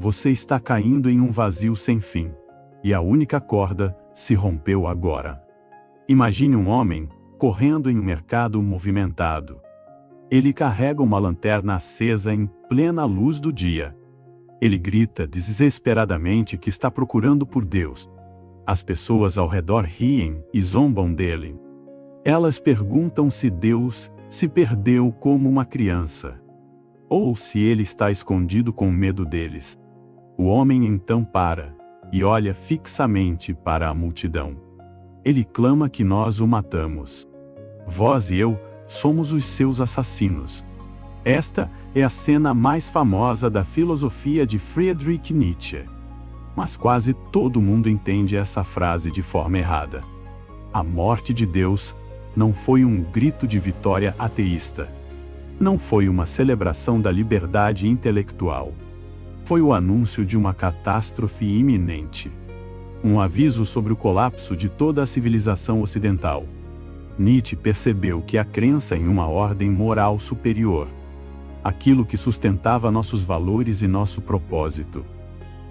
você está caindo em um vazio sem fim, e a única corda se rompeu agora. Imagine um homem correndo em um mercado movimentado. Ele carrega uma lanterna acesa em plena luz do dia. Ele grita desesperadamente que está procurando por Deus. As pessoas ao redor riem e zombam dele. Elas perguntam se Deus se perdeu como uma criança, ou se ele está escondido com medo deles. O homem então para e olha fixamente para a multidão. Ele clama que nós o matamos. Vós e eu somos os seus assassinos. Esta é a cena mais famosa da filosofia de Friedrich Nietzsche. Mas quase todo mundo entende essa frase de forma errada. A morte de Deus não foi um grito de vitória ateísta. Não foi uma celebração da liberdade intelectual. Foi o anúncio de uma catástrofe iminente. Um aviso sobre o colapso de toda a civilização ocidental. Nietzsche percebeu que a crença em uma ordem moral superior, aquilo que sustentava nossos valores e nosso propósito,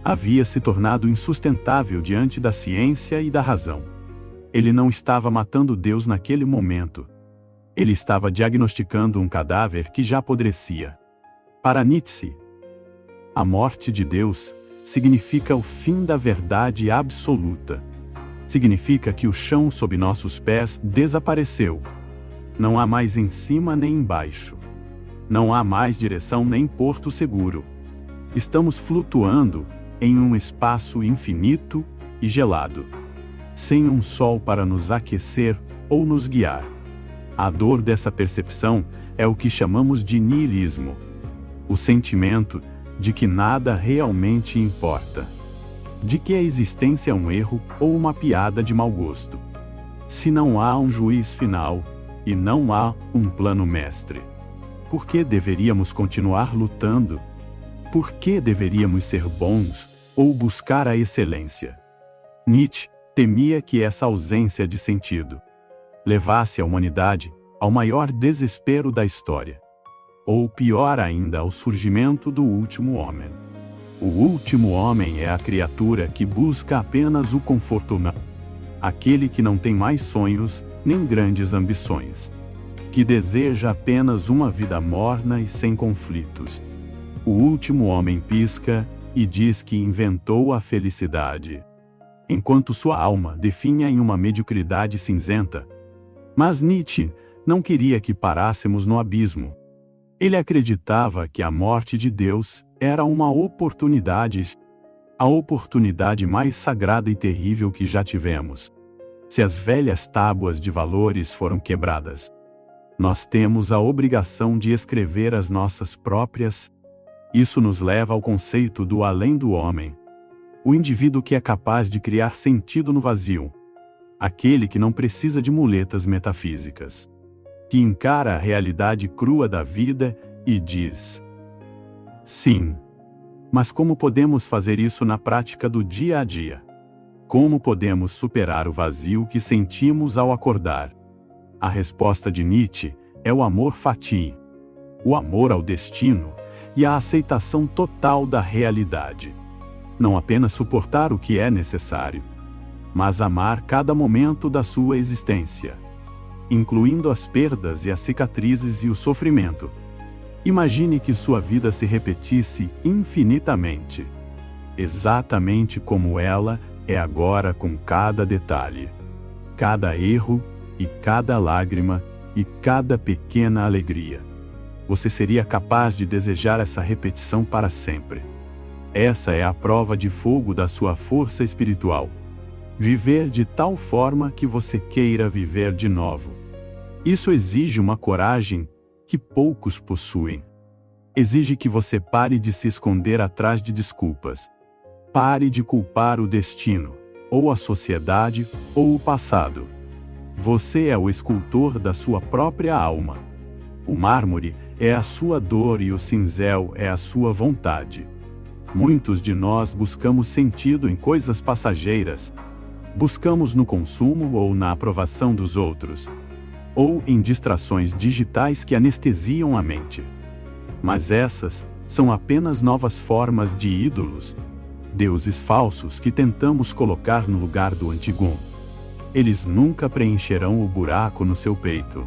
havia se tornado insustentável diante da ciência e da razão. Ele não estava matando Deus naquele momento. Ele estava diagnosticando um cadáver que já apodrecia. Para Nietzsche, a morte de Deus significa o fim da verdade absoluta. Significa que o chão sob nossos pés desapareceu. Não há mais em cima nem embaixo. Não há mais direção nem porto seguro. Estamos flutuando em um espaço infinito e gelado, sem um sol para nos aquecer ou nos guiar. A dor dessa percepção é o que chamamos de niilismo. O sentimento de que nada realmente importa. De que a existência é um erro ou uma piada de mau gosto. Se não há um juiz final, e não há um plano mestre, por que deveríamos continuar lutando? Por que deveríamos ser bons ou buscar a excelência? Nietzsche temia que essa ausência de sentido levasse a humanidade ao maior desespero da história. Ou pior ainda, ao surgimento do último homem. O último homem é a criatura que busca apenas o conforto humano. Aquele que não tem mais sonhos, nem grandes ambições. Que deseja apenas uma vida morna e sem conflitos. O último homem pisca e diz que inventou a felicidade, enquanto sua alma definha em uma mediocridade cinzenta. Mas Nietzsche não queria que parássemos no abismo. Ele acreditava que a morte de Deus era uma oportunidade, a oportunidade mais sagrada e terrível que já tivemos. Se as velhas tábuas de valores foram quebradas, nós temos a obrigação de escrever as nossas próprias. Isso nos leva ao conceito do além do homem. O indivíduo que é capaz de criar sentido no vazio. Aquele que não precisa de muletas metafísicas. Que encara a realidade crua da vida e diz: sim. Mas como podemos fazer isso na prática do dia a dia? Como podemos superar o vazio que sentimos ao acordar? A resposta de Nietzsche é o amor fati, o amor ao destino e a aceitação total da realidade. Não apenas suportar o que é necessário, mas amar cada momento da sua existência, incluindo as perdas e as cicatrizes e o sofrimento. Imagine que sua vida se repetisse infinitamente, exatamente como ela é agora, com cada detalhe, cada erro e cada lágrima e cada pequena alegria. Você seria capaz de desejar essa repetição para sempre. Essa é a prova de fogo da sua força espiritual. Viver de tal forma que você queira viver de novo. Isso exige uma coragem que poucos possuem. Exige que você pare de se esconder atrás de desculpas. Pare de culpar o destino, ou a sociedade, ou o passado. Você é o escultor da sua própria alma. O mármore é a sua dor e o cinzel é a sua vontade. Muitos de nós buscamos sentido em coisas passageiras. Buscamos no consumo ou na aprovação dos outros, ou em distrações digitais que anestesiam a mente. Mas essas são apenas novas formas de ídolos, deuses falsos que tentamos colocar no lugar do Antigum. Eles nunca preencherão o buraco no seu peito.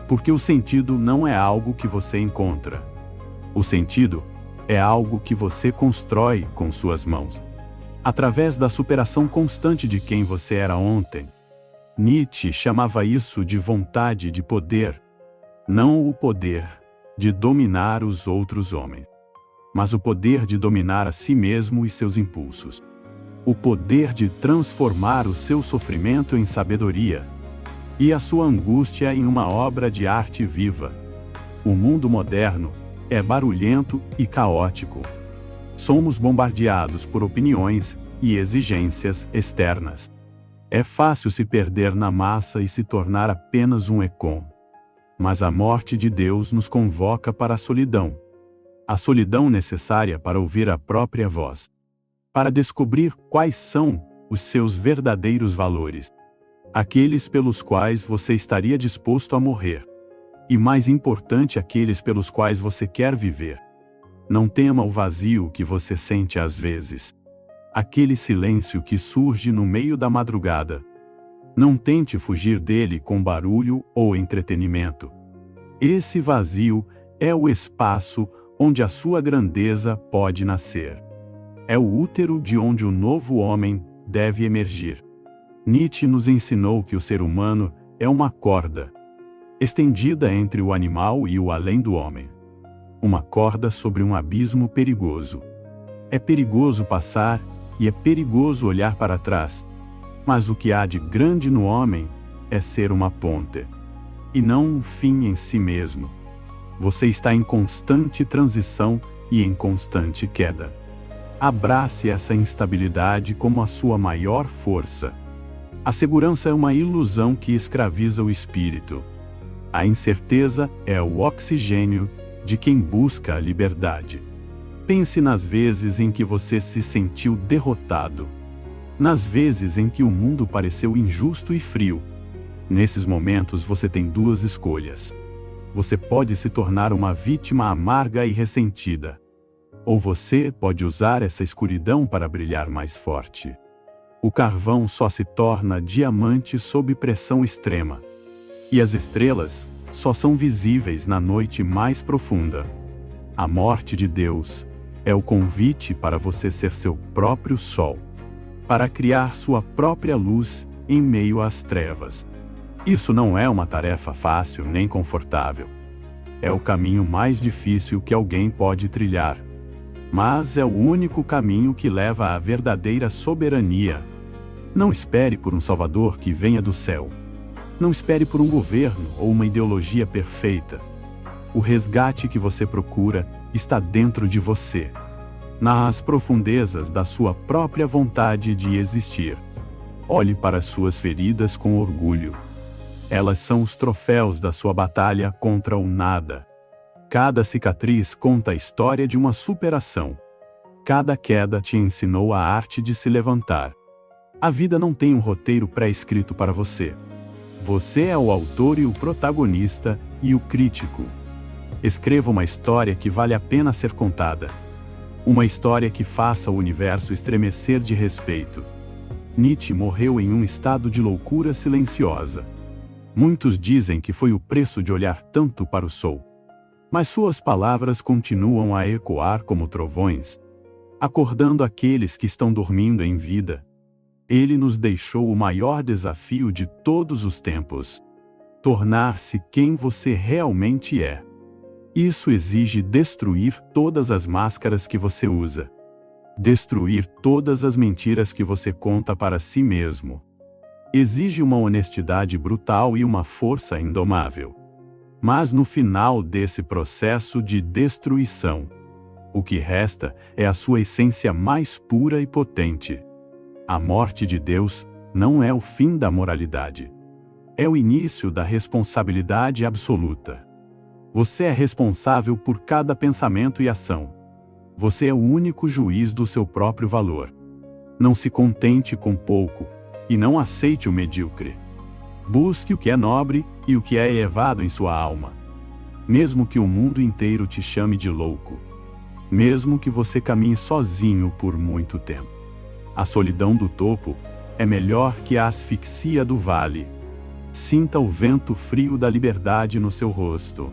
Porque o sentido não é algo que você encontra. O sentido é algo que você constrói com suas mãos, através da superação constante de quem você era ontem. Nietzsche chamava isso de vontade de poder, não o poder de dominar os outros homens, mas o poder de dominar a si mesmo e seus impulsos. O poder de transformar o seu sofrimento em sabedoria e a sua angústia em uma obra de arte viva. O mundo moderno é barulhento e caótico. Somos bombardeados por opiniões e exigências externas. É fácil se perder na massa e se tornar apenas um econ. Mas a morte de Deus nos convoca para a solidão. A solidão necessária para ouvir a própria voz. Para descobrir quais são os seus verdadeiros valores. Aqueles pelos quais você estaria disposto a morrer. E mais importante, aqueles pelos quais você quer viver. Não tema o vazio que você sente às vezes. Aquele silêncio que surge no meio da madrugada. Não tente fugir dele com barulho ou entretenimento. Esse vazio é o espaço onde a sua grandeza pode nascer. É o útero de onde o novo homem deve emergir. Nietzsche nos ensinou que o ser humano é uma corda, estendida entre o animal e o além do homem. Uma corda sobre um abismo perigoso. É perigoso passar e é perigoso olhar para trás. Mas o que há de grande no homem é ser uma ponte, e não um fim em si mesmo. Você está em constante transição e em constante queda. Abrace essa instabilidade como a sua maior força. A segurança é uma ilusão que escraviza o espírito. A incerteza é o oxigênio de quem busca a liberdade. Pense nas vezes em que você se sentiu derrotado. Nas vezes em que o mundo pareceu injusto e frio. Nesses momentos você tem duas escolhas. Você pode se tornar uma vítima amarga e ressentida. Ou você pode usar essa escuridão para brilhar mais forte. O carvão só se torna diamante sob pressão extrema. E as estrelas só são visíveis na noite mais profunda. A morte de Deus é o convite para você ser seu próprio sol. Para criar sua própria luz em meio às trevas. Isso não é uma tarefa fácil nem confortável. É o caminho mais difícil que alguém pode trilhar. Mas é o único caminho que leva à verdadeira soberania. Não espere por um Salvador que venha do céu. Não espere por um governo ou uma ideologia perfeita. O resgate que você procura está dentro de você. Nas profundezas da sua própria vontade de existir. Olhe para as suas feridas com orgulho. Elas são os troféus da sua batalha contra o nada. Cada cicatriz conta a história de uma superação. Cada queda te ensinou a arte de se levantar. A vida não tem um roteiro pré-escrito para você. Você é o autor e o protagonista e o crítico. Escreva uma história que vale a pena ser contada. Uma história que faça o universo estremecer de respeito. Nietzsche morreu em um estado de loucura silenciosa. Muitos dizem que foi o preço de olhar tanto para o sol. Mas suas palavras continuam a ecoar como trovões, acordando aqueles que estão dormindo em vida. Ele nos deixou o maior desafio de todos os tempos: tornar-se quem você realmente é. Isso exige destruir todas as máscaras que você usa. Destruir todas as mentiras que você conta para si mesmo. Exige uma honestidade brutal e uma força indomável. Mas no final desse processo de destruição, o que resta é a sua essência mais pura e potente. A morte de Deus não é o fim da moralidade. É o início da responsabilidade absoluta. Você é responsável por cada pensamento e ação. Você é o único juiz do seu próprio valor. Não se contente com pouco, e não aceite o medíocre. Busque o que é nobre e o que é elevado em sua alma. Mesmo que o mundo inteiro te chame de louco. mesmo que você caminhe sozinho por muito tempo. A solidão do topo é melhor que a asfixia do vale. Sinta o vento frio da liberdade no seu rosto.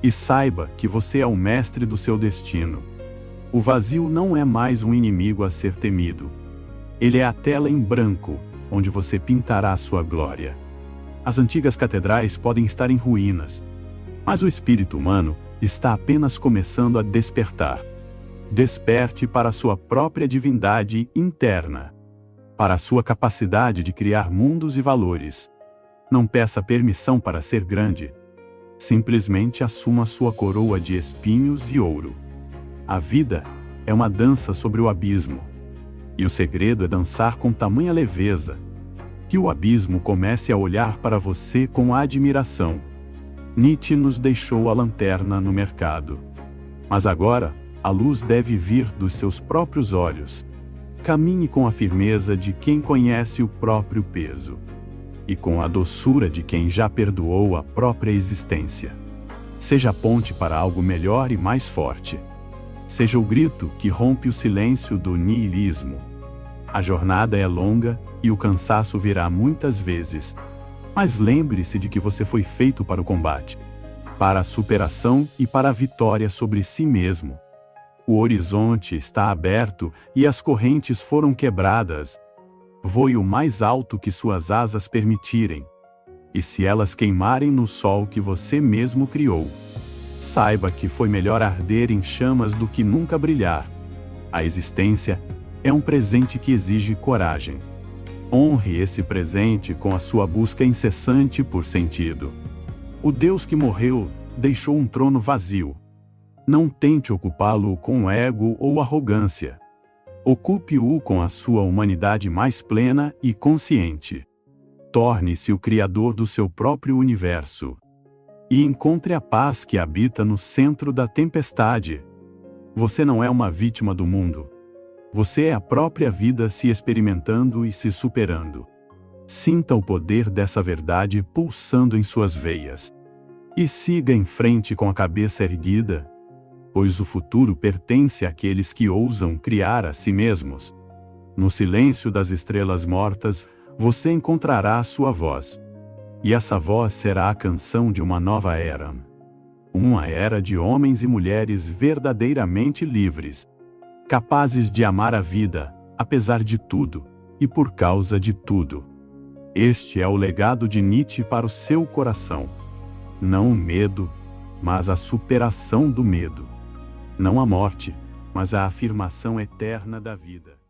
E saiba que você é o mestre do seu destino. O vazio não é mais um inimigo a ser temido. Ele é a tela em branco, onde você pintará sua glória. As antigas catedrais podem estar em ruínas, mas o espírito humano está apenas começando a despertar. Desperte para a sua própria divindade interna, para a sua capacidade de criar mundos e valores. Não peça permissão para ser grande. Simplesmente assuma sua coroa de espinhos e ouro. A vida é uma dança sobre o abismo. E o segredo é dançar com tamanha leveza, que o abismo comece a olhar para você com admiração. Nietzsche nos deixou a lanterna no mercado. Mas agora, a luz deve vir dos seus próprios olhos. Caminhe com a firmeza de quem conhece o próprio peso. E com a doçura de quem já perdoou a própria existência. Seja a ponte para algo melhor e mais forte. Seja o grito que rompe o silêncio do niilismo. A jornada é longa e o cansaço virá muitas vezes. Mas lembre-se de que você foi feito para o combate, para a superação e para a vitória sobre si mesmo. O horizonte está aberto e as correntes foram quebradas. Voe o mais alto que suas asas permitirem. E se elas queimarem no sol que você mesmo criou, saiba que foi melhor arder em chamas do que nunca brilhar. A existência é um presente que exige coragem. Honre esse presente com a sua busca incessante por sentido. O Deus que morreu deixou um trono vazio. Não tente ocupá-lo com ego ou arrogância. Ocupe-o com a sua humanidade mais plena e consciente. Torne-se o criador do seu próprio universo. E encontre a paz que habita no centro da tempestade. Você não é uma vítima do mundo. Você é a própria vida se experimentando e se superando. Sinta o poder dessa verdade pulsando em suas veias. E siga em frente com a cabeça erguida, pois o futuro pertence àqueles que ousam criar a si mesmos. No silêncio das estrelas mortas, você encontrará a sua voz. E essa voz será a canção de uma nova era. Uma era de homens e mulheres verdadeiramente livres, capazes de amar a vida, apesar de tudo, e por causa de tudo. Este é o legado de Nietzsche para o seu coração. Não o medo, mas a superação do medo. Não a morte, mas a afirmação eterna da vida.